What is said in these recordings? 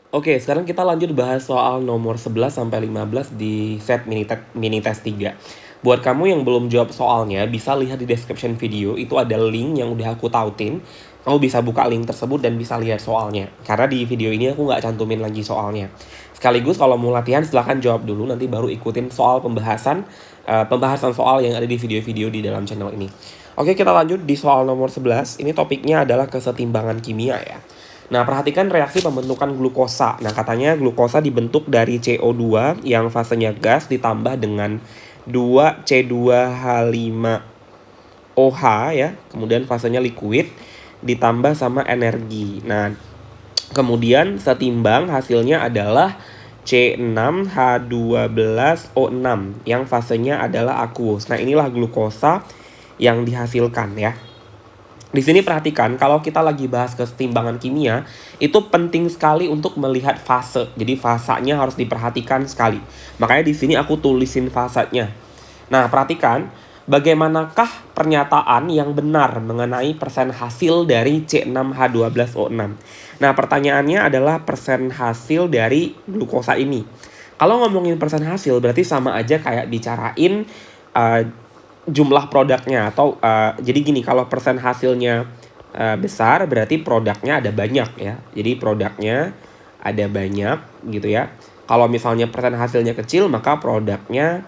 Oke, sekarang kita lanjut bahas soal nomor 11 sampai 15 di set mini test 3. Buat kamu yang belum jawab soalnya, bisa lihat di description video, itu ada link yang udah aku tautin. Kamu bisa buka link tersebut dan bisa lihat soalnya. Karena di video ini aku nggak cantumin lagi soalnya. Sekaligus kalau mau latihan silahkan jawab dulu, nanti baru ikutin soal pembahasan soal yang ada di video-video di dalam channel ini. Oke, kita lanjut di soal nomor 11. Ini topiknya adalah kesetimbangan kimia ya. Nah, perhatikan reaksi pembentukan glukosa. Nah, katanya glukosa dibentuk dari CO2 yang fasenya gas ditambah dengan 2C2H5OH ya. Kemudian fasenya liquid ditambah sama energi. Nah, kemudian setimbang hasilnya adalah C6H12O6 yang fasenya adalah aqueous. Nah, inilah glukosa yang dihasilkan ya. Di sini perhatikan, kalau kita lagi bahas kesetimbangan kimia, itu penting sekali untuk melihat fase. Jadi fasanya harus diperhatikan sekali. Makanya di sini aku tulisin fasenya. Nah, perhatikan bagaimanakah pernyataan yang benar mengenai persen hasil dari C6H12O6. Nah, pertanyaannya adalah persen hasil dari glukosa ini. Kalau ngomongin persen hasil berarti sama aja kayak bicarain jumlah produknya atau jadi gini, kalau persen hasilnya besar berarti produknya ada banyak ya. Jadi produknya ada banyak gitu ya. Kalau misalnya persen hasilnya kecil maka produknya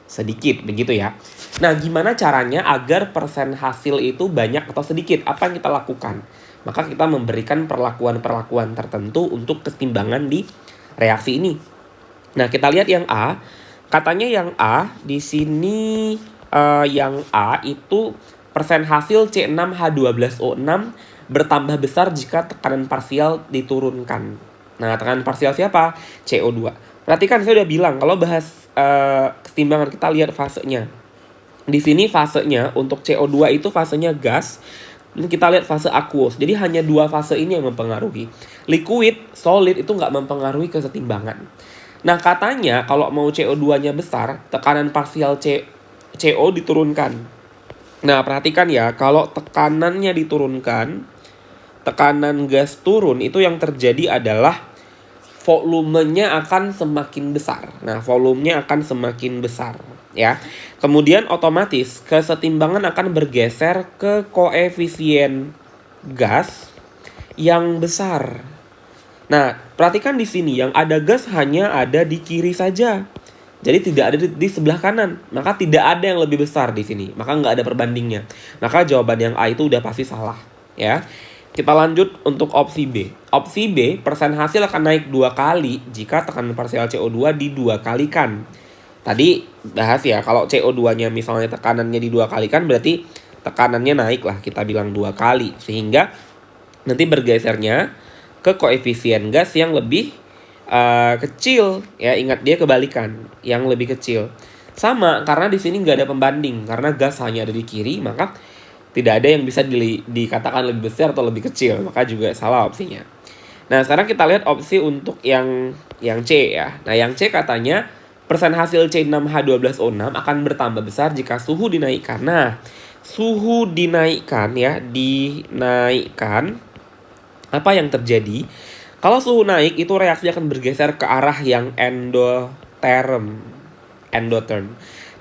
sedikit begitu ya. Nah, gimana caranya agar persen hasil itu banyak atau sedikit? Apa yang kita lakukan? Maka kita memberikan perlakuan-perlakuan tertentu untuk kesetimbangan di reaksi ini. Nah, kita lihat yang A. Katanya yang A di sini yang A itu persen hasil C6H12O6 bertambah besar jika tekanan parsial diturunkan. Nah, tekanan parsial siapa? CO2. Perhatikan, saya udah bilang kalau bahas kesetimbangan kita lihat fasenya. Di sini fasenya untuk CO2 itu fasenya gas. Dan kita lihat fase aqueous. Jadi hanya dua fase ini yang mempengaruhi. Liquid, solid itu nggak mempengaruhi kesetimbangan. Nah, katanya kalau mau CO2-nya besar, tekanan parsial CO diturunkan. Nah, perhatikan ya, kalau tekanannya diturunkan, tekanan gas turun, itu yang terjadi adalah volumenya akan semakin besar. Nah, volumenya akan semakin besar ya. Kemudian otomatis kesetimbangan akan bergeser ke koefisien gas yang besar. Nah, perhatikan di sini yang ada gas hanya ada di kiri saja. Jadi tidak ada di sebelah kanan. Maka tidak ada yang lebih besar di sini. Maka nggak ada perbandingnya. Maka jawaban yang A itu udah pasti salah. Ya. Kita lanjut untuk opsi B. Opsi B, persen hasil akan naik 2 kali jika tekanan parsial CO2 di-2 kalikan. Tadi bahas ya, kalau CO2-nya misalnya tekanannya di-2 kalikan berarti tekanannya naik lah, kita bilang 2 kali. Sehingga nanti bergesernya ke koefisien gas yang lebih kecil ya. Ingat, dia kebalikan, yang lebih kecil. Sama, karena di sini nggak ada pembanding, karena gas hanya ada di kiri, maka tidak ada yang bisa dikatakan lebih besar atau lebih kecil, maka juga salah opsinya. Nah, sekarang kita lihat opsi untuk yang C ya. Nah, yang C katanya persen hasil C6H12O6 akan bertambah besar jika suhu dinaikkan. Nah, suhu dinaikkan ya, dinaikkan, apa yang terjadi? Kalau suhu naik, itu reaksi akan bergeser ke arah yang endotherm.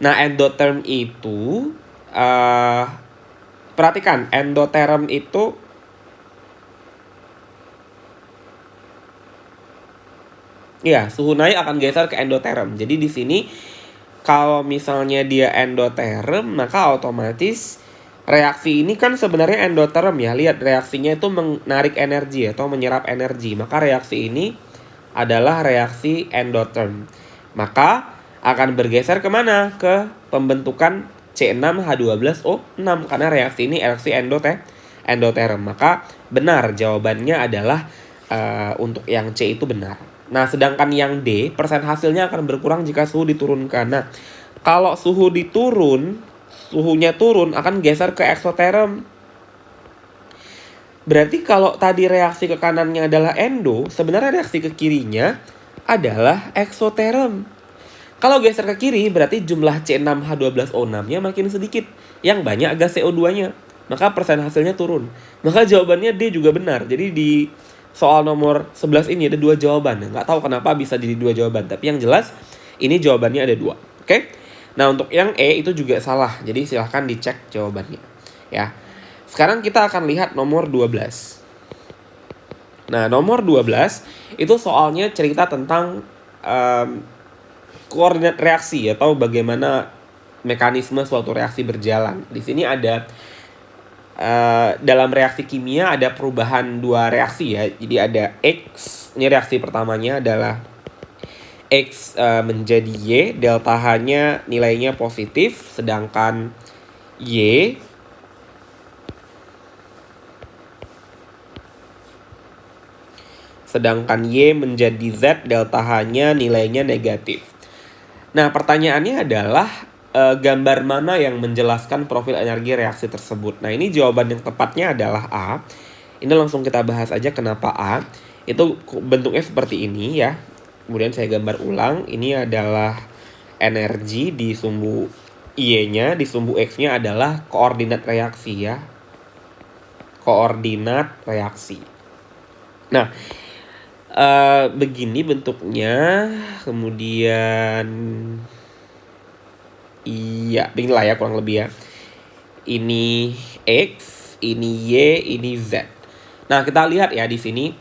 Nah, endotherm itu perhatikan, endotherm itu ya, suhu naik akan geser ke endotherm. Jadi di sini kalau misalnya dia endotherm, maka otomatis reaksi ini kan sebenarnya endotherm ya. Lihat, reaksinya itu menarik energi atau menyerap energi. Maka reaksi ini adalah reaksi endotherm. Maka akan bergeser kemana? Ke pembentukan C6H12O6. Karena reaksi ini reaksi endotherm. Maka benar, jawabannya adalah untuk yang C itu benar. Nah, sedangkan yang D, persen hasilnya akan berkurang jika suhu diturunkan. Nah, kalau suhunya turun akan geser ke eksotherm. Berarti kalau tadi reaksi ke kanannya adalah endo, sebenarnya reaksi ke kirinya adalah eksotherm. Kalau geser ke kiri berarti jumlah C6H12O6-nya makin sedikit. Yang banyak gas CO2-nya. Maka persen hasilnya turun. Maka jawabannya D juga benar. Jadi di soal nomor 11 ini ada 2 jawaban. Nggak tahu kenapa bisa jadi 2 jawaban, tapi yang jelas ini jawabannya ada 2. Oke? Nah, untuk yang E itu juga salah. Jadi silahkan dicek jawabannya. Ya. Sekarang kita akan lihat nomor 12. Nah, nomor 12 itu soalnya cerita tentang koordinat reaksi atau bagaimana mekanisme suatu reaksi berjalan. Di sini ada dalam reaksi kimia ada perubahan 2 reaksi ya. Jadi ada X, ini reaksi pertamanya adalah X menjadi Y, delta H-nya nilainya positif, sedangkan Y menjadi Z, delta H-nya nilainya negatif. Nah, pertanyaannya adalah gambar mana yang menjelaskan profil energi reaksi tersebut. Nah, ini jawaban yang tepatnya adalah A. Ini langsung kita bahas aja kenapa A. Itu bentuknya seperti ini ya. Kemudian saya gambar ulang. Ini adalah energi, di sumbu Y-nya, di sumbu X-nya adalah koordinat reaksi ya. Koordinat reaksi. Nah, begini bentuknya. Kemudian iya, beginilah ya kurang lebih ya. Ini X, ini Y, ini Z. Nah, kita lihat ya di sini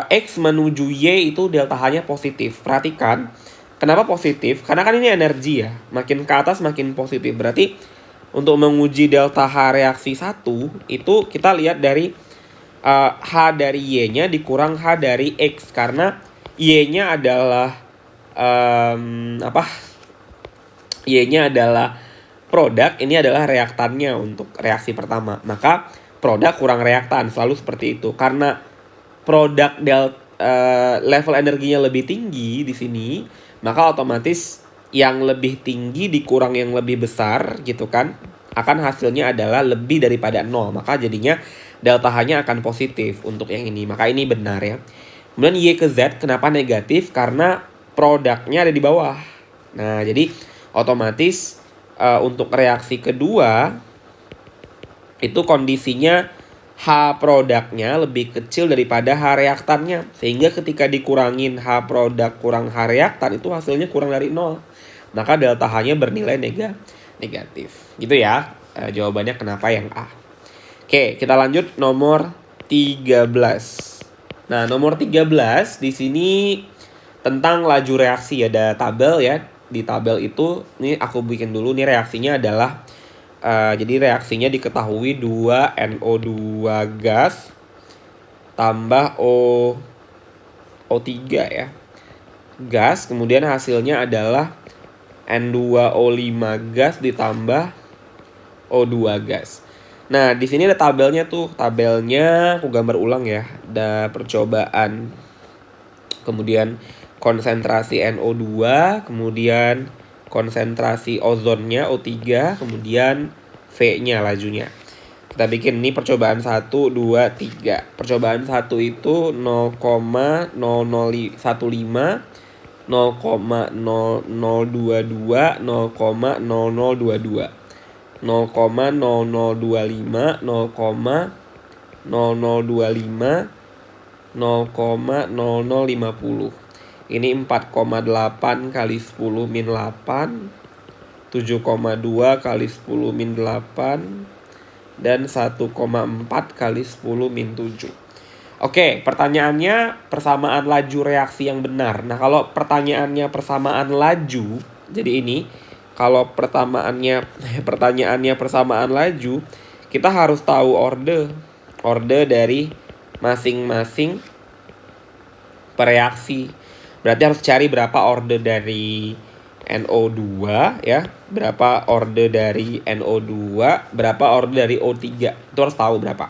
X menuju Y itu delta H-nya positif. Perhatikan, kenapa positif? Karena kan ini energi ya. Makin ke atas makin positif. Berarti untuk menguji delta H reaksi 1 itu kita lihat dari H dari Y-nya dikurang H dari X. Karena Y-nya adalah Y-nya adalah produk, ini adalah reaktannya untuk reaksi pertama. Maka produk kurang reaktan, selalu seperti itu. Karena produk level energinya lebih tinggi di sini, maka otomatis yang lebih tinggi dikurang yang lebih besar gitu kan, akan hasilnya adalah lebih daripada 0. Maka jadinya delta H-nya akan positif untuk yang ini. Maka ini benar ya. Kemudian Y ke Z kenapa negatif? Karena produknya ada di bawah. Nah, jadi otomatis untuk reaksi kedua itu kondisinya H produknya lebih kecil daripada H reaktannya. Sehingga ketika dikurangin H produk kurang H reaktan itu hasilnya kurang dari 0. Maka delta H-nya bernilai negatif. Gitu ya jawabannya kenapa yang A. Oke, kita lanjut nomor 13. Nah, nomor 13 di sini tentang laju reaksi, ada tabel ya. Di tabel itu, ini aku bikin dulu, nih reaksinya adalah jadi reaksinya diketahui 2 NO2 gas tambah O3 ya. Gas, kemudian hasilnya adalah N2O5 gas ditambah O2 gas. Nah, di sini ada tabelnya tuh. Tabelnya aku gambar ulang ya. Ada percobaan. Kemudian konsentrasi NO2, kemudian konsentrasi ozonnya O3, kemudian V-nya lajunya. Kita bikin ini percobaan 1, 2, 3. Percobaan 1 itu 0,0015, 0,0022, 0,0022, 0,0025, 0,0025, 0,0050. Ini 4,8 kali 10 min 8, 7,2 kali 10 min 8, dan 1,4 kali 10 min 7. Oke, pertanyaannya persamaan laju reaksi yang benar. Nah, kalau pertanyaannya persamaan laju, jadi ini, kalau pertanyaannya persamaan laju, kita harus tahu orde dari masing-masing reaksi. Berarti harus cari berapa orde dari NO2 ya, berapa orde dari NO2, berapa orde dari O3. Itu harus tahu berapa.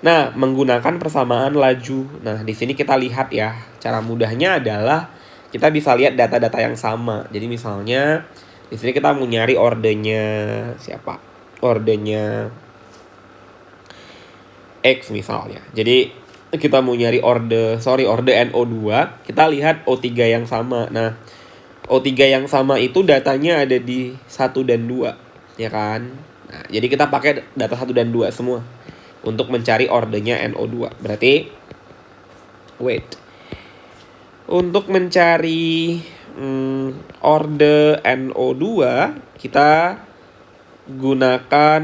Nah, menggunakan persamaan laju. Nah, di sini kita lihat ya, cara mudahnya adalah kita bisa lihat data-data yang sama. Jadi misalnya di sini kita mau nyari ordenya siapa? Ordenya X misalnya. Jadi kita mau nyari orde NO2, kita lihat O3 yang sama. Nah, O3 yang sama itu datanya ada di 1 dan 2, ya kan? Nah, jadi kita pakai data 1 dan 2 semua untuk mencari ordenya NO2. Berarti Wait. Untuk mencari orde NO2, kita gunakan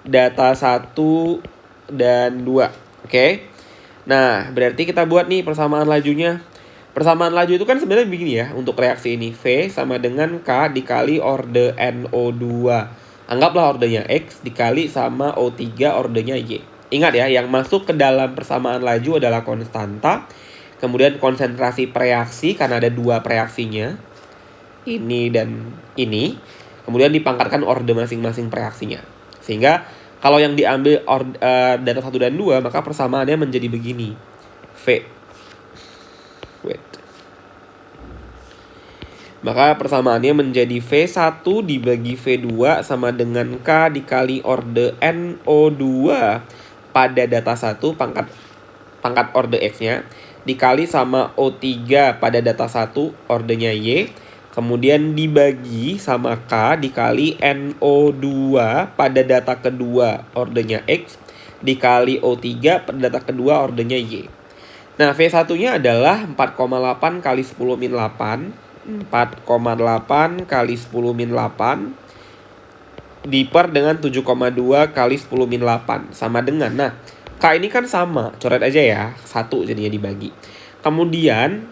data 1 dan 2. Oke. Nah, berarti kita buat nih persamaan lajunya. Persamaan laju itu kan sebenarnya begini ya, untuk reaksi ini. V sama dengan K dikali orde NO2. Anggaplah ordenya X dikali sama O3 ordenya Y. Ingat ya, yang masuk ke dalam persamaan laju adalah konstanta. Kemudian konsentrasi preaksi, karena ada dua preaksinya. Ini dan ini. Kemudian dipangkatkan orde masing-masing preaksinya. Sehingga kalau yang diambil data 1 dan 2, maka persamaannya menjadi begini. V. Maka persamaannya menjadi V1 dibagi V2 sama dengan K dikali orde NO2 pada data 1 pangkat orde X-nya dikali sama O3 pada data 1 ordenya Y, kemudian dibagi sama K dikali NO2 pada data kedua ordenya X dikali O3 pada data kedua ordenya Y. Nah, V1-nya adalah 4,8 kali 10 min 8. 4,8 kali 10 min 8 diper dengan 7,2 kali 10 min 8 sama dengan, nah K ini kan sama, coret aja ya, 1 jadinya dibagi. Kemudian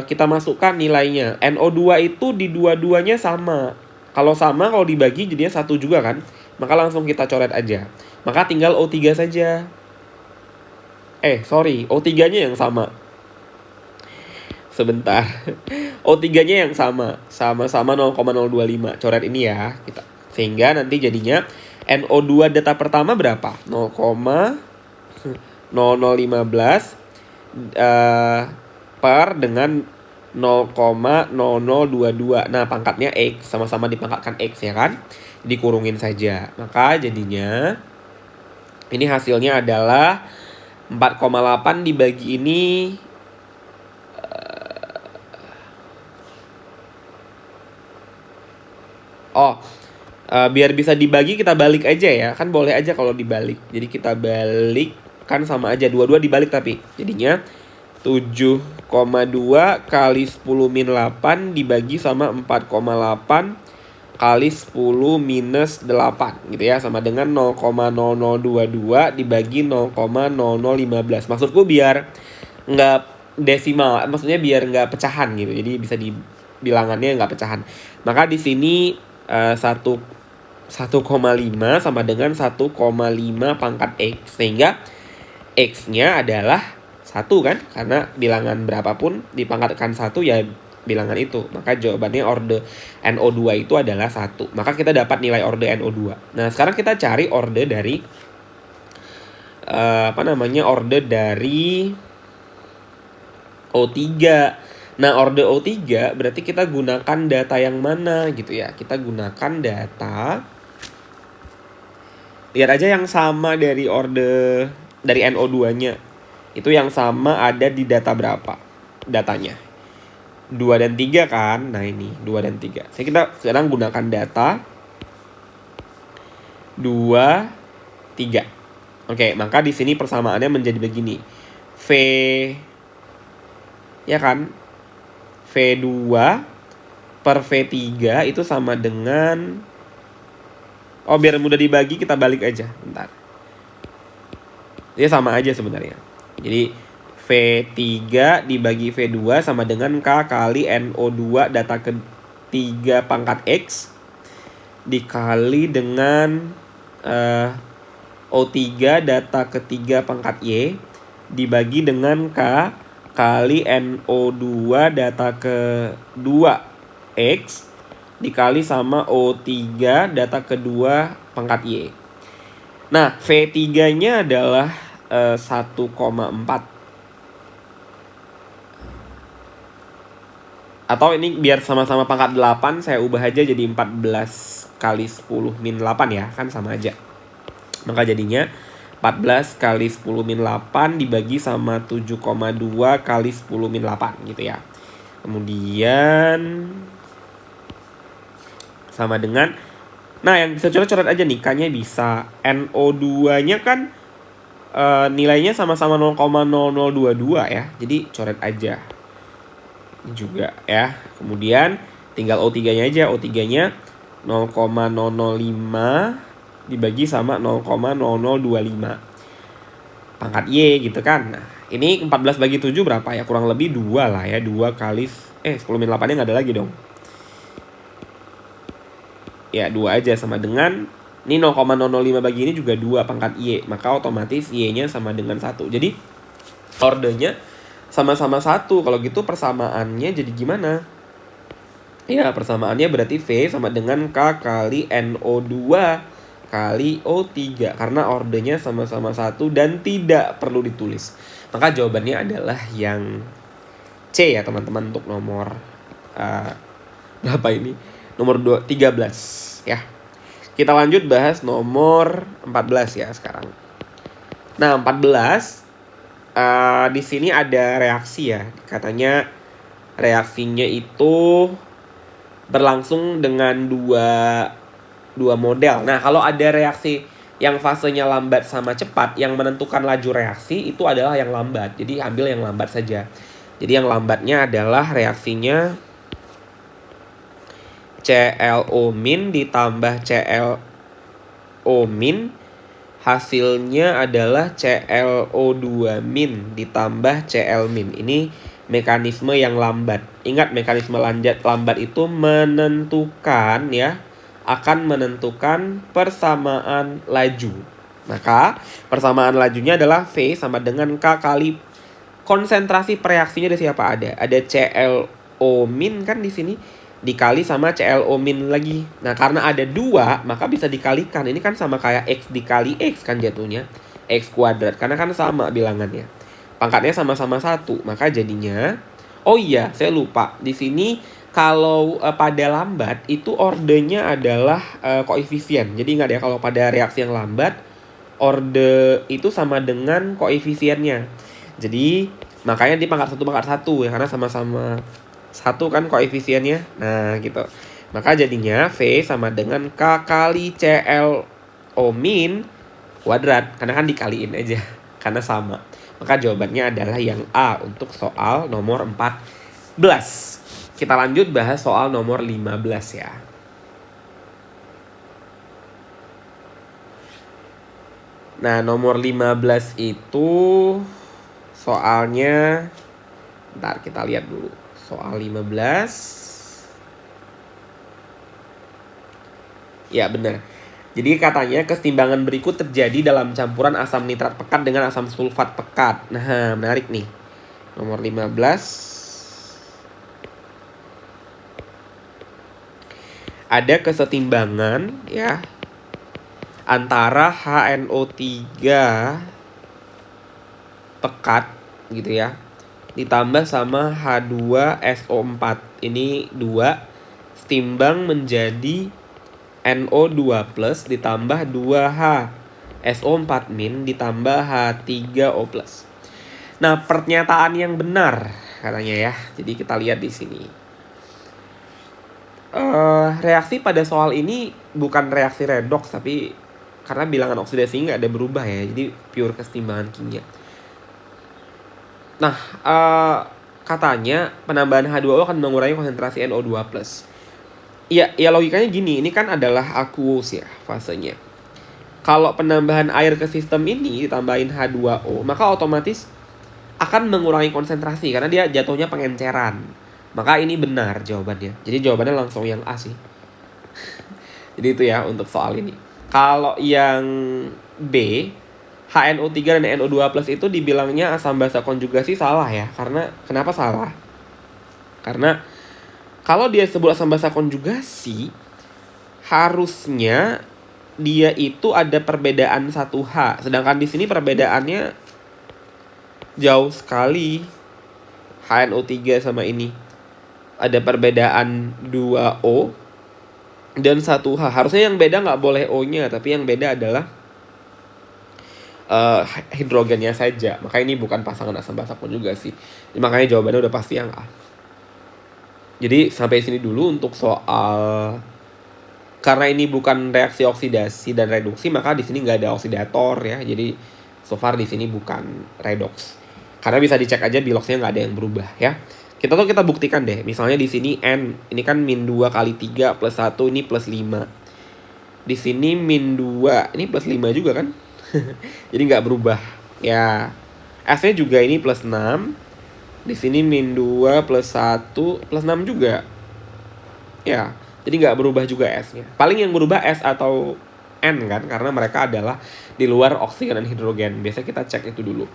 kita masukkan nilainya. NO2 itu di dua-duanya sama. Kalau sama, kalau dibagi jadinya 1 juga kan. Maka langsung kita coret aja. Maka tinggal O3 saja. O3-nya yang sama. Sebentar. O3-nya yang sama. Sama-sama 0,025. Coret ini ya. Sehingga nanti jadinya NO2 data pertama berapa? 0,0015 per dengan 0,0022. Nah, pangkatnya X. Sama-sama dipangkatkan X ya kan? Dikurungin saja. Maka jadinya ini hasilnya adalah 4,8 dibagi ini biar bisa dibagi kita balik aja ya. Kan boleh aja kalau dibalik. Jadi kita balik kan sama aja. Dua-dua dibalik tapi. Jadinya 7,2 kali 10 min 8 dibagi sama 4,8 kali 10 minus 8 gitu ya. Sama dengan 0,0022 dibagi 0,0015. Maksudku biar nggak desimal. Maksudnya biar nggak pecahan gitu. Jadi bisa bilangannya nggak pecahan. Maka di sini 1,5 sama dengan 1,5 pangkat X. Sehingga X-nya adalah 1 kan. Karena bilangan berapapun dipangkatkan 1 ya bilangan itu. Maka jawabannya orde NO2 itu adalah 1. Maka kita dapat nilai orde NO2. Nah, sekarang kita cari orde dari orde dari O3. Nah, orde O3 berarti kita gunakan data yang mana gitu ya. Kita gunakan data. Lihat aja yang sama dari dari NO2-nya. Itu yang sama ada di data berapa datanya. 2 dan 3 kan. Nah, ini 2 dan 3. Kita sekarang gunakan data 2, 3. Oke, maka di sini persamaannya menjadi begini. V ya kan? V2 per V3 itu sama dengan biar mudah dibagi kita balik aja. Bentar. Dia sama aja sebenarnya. Jadi V3 dibagi V2 sama dengan K kali NO2 data ketiga pangkat X dikali dengan O3 data ketiga pangkat Y dibagi dengan K kali NO2 data kedua X dikali sama O3 data kedua pangkat Y. Nah, V3-nya adalah 1,4. Atau ini biar sama-sama pangkat 8 saya ubah aja jadi 14 kali 10 min 8 ya. Kan sama aja. Maka jadinya 14 kali 10 min 8 dibagi sama 7,2 kali 10 min 8 gitu ya. Kemudian sama dengan, nah yang bisa coret aja nih, K-nya bisa. NO2-nya kan nilainya sama-sama 0,0022 ya. Jadi coret aja. Ini juga ya. Kemudian tinggal O3-nya aja. O3-nya 0,005 dibagi sama 0,0025. Pangkat Y gitu kan. Nah, ini 14 bagi 7 berapa ya? Kurang lebih 2 lah ya. 2 kali 10-8-nya nggak ada lagi dong. Ya 2 aja sama dengan ini 0,005 bagi ini juga 2 pangkat Y. Maka otomatis Y-nya sama dengan 1. Jadi ordernya sama-sama 1. Kalau gitu persamaannya jadi gimana? Ya persamaannya berarti V sama dengan K kali NO2 kali O3. Karena ordernya sama-sama 1 dan tidak perlu ditulis. Maka jawabannya adalah yang C ya teman-teman untuk nomor berapa ini? Nomor 13 ya. Kita lanjut bahas nomor 14 ya sekarang. Nah 14 di sini ada reaksi ya. Katanya reaksinya itu berlangsung dengan dua model. Nah kalau ada reaksi yang fasenya lambat sama cepat, yang menentukan laju reaksi itu adalah yang lambat. Jadi ambil yang lambat saja. Jadi yang lambatnya adalah reaksinya ClO min ditambah ClO min, hasilnya adalah ClO2 min ditambah Cl min. Ini mekanisme yang lambat. Ingat mekanisme lambat itu menentukan ya, akan menentukan persamaan laju. Maka persamaan lajunya adalah V sama dengan K kali konsentrasi pereaksinya ada siapa? Ada ClO min kan di sini dikali sama ClO min lagi. Nah karena ada 2 maka bisa dikalikan. Ini kan sama kayak X dikali X kan jatuhnya, X kuadrat. Karena kan sama bilangannya, pangkatnya sama-sama 1. Maka jadinya, oh iya saya lupa, di sini kalau pada lambat itu ordernya adalah koefisien. Jadi ingat ya, kalau pada reaksi yang lambat order itu sama dengan koefisiennya. Jadi makanya di pangkat 1 ya, karena sama-sama 1 kan koefisiennya. Nah gitu. Maka jadinya V sama dengan K kali ClO min kuadrat. Karena kan dikaliin aja, karena sama. Maka jawabannya adalah yang A untuk soal nomor 14. Kita lanjut bahas soal nomor 15 ya. Nah nomor 15 itu soalnya, bentar kita lihat dulu. Soal 15. Ya benar. Jadi katanya kesetimbangan berikut terjadi dalam campuran asam nitrat pekat dengan asam sulfat pekat. Nah menarik nih. Nomor 15. Ada kesetimbangan ya antara HNO3 pekat gitu ya ditambah sama H2SO4. Ini 2 setimbang menjadi NO2 plus ditambah 2H SO4 min ditambah H3O plus. Nah pernyataan yang benar katanya ya. Jadi kita lihat di sini. Reaksi pada soal ini bukan reaksi redoks, tapi karena bilangan oksidasi nggak ada berubah ya, jadi pure kesetimbangan kimia. Nah katanya penambahan H2O akan mengurangi konsentrasi NO2+. Ya logikanya gini, ini kan adalah aqueous ya fasenya. Kalau penambahan air ke sistem ini ditambahin H2O, maka otomatis akan mengurangi konsentrasi karena dia jatuhnya pengenceran. Maka ini benar jawabannya. Jadi jawabannya langsung yang A sih. Jadi itu ya untuk soal ini. Kalau yang B, HNO3 dan NO2+ itu dibilangnya asam basa konjugasi salah ya. Karena kenapa salah? Karena kalau dia sebut asam basa konjugasi, harusnya dia itu ada perbedaan 1H. Sedangkan di sini perbedaannya jauh sekali. HNO3 sama ini ada perbedaan 2O dan 1H. Harusnya yang beda nggak boleh O-nya, tapi yang beda adalah hidrogennya saja. Maka ini bukan pasangan asam basa konjugasi. Makanya jawabannya udah pasti yang A. Jadi sampai sini dulu untuk soal. Karena ini bukan reaksi oksidasi dan reduksi, maka di sini nggak ada oksidator ya. Jadi So far di sini bukan redox. Karena bisa dicek aja biloxnya nggak ada yang berubah ya. Kita buktikan deh. Misalnya di sini N, ini kan min 2 kali 3 plus 1, ini plus 5. Di sini min 2, ini plus 5 juga kan? Jadi nggak berubah. Ya, S-nya juga ini plus 6. Di sini min 2 plus 1 plus 6 juga. Ya, jadi nggak berubah juga S-nya. Paling yang berubah S atau N kan, karena mereka adalah di luar oksigen dan hidrogen. Biasanya kita cek itu dulu.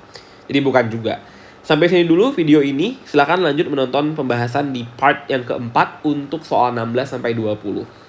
Jadi bukan juga. Sampai sini dulu video ini. Silahkan lanjut menonton pembahasan di part yang keempat untuk soal 16 sampai 20.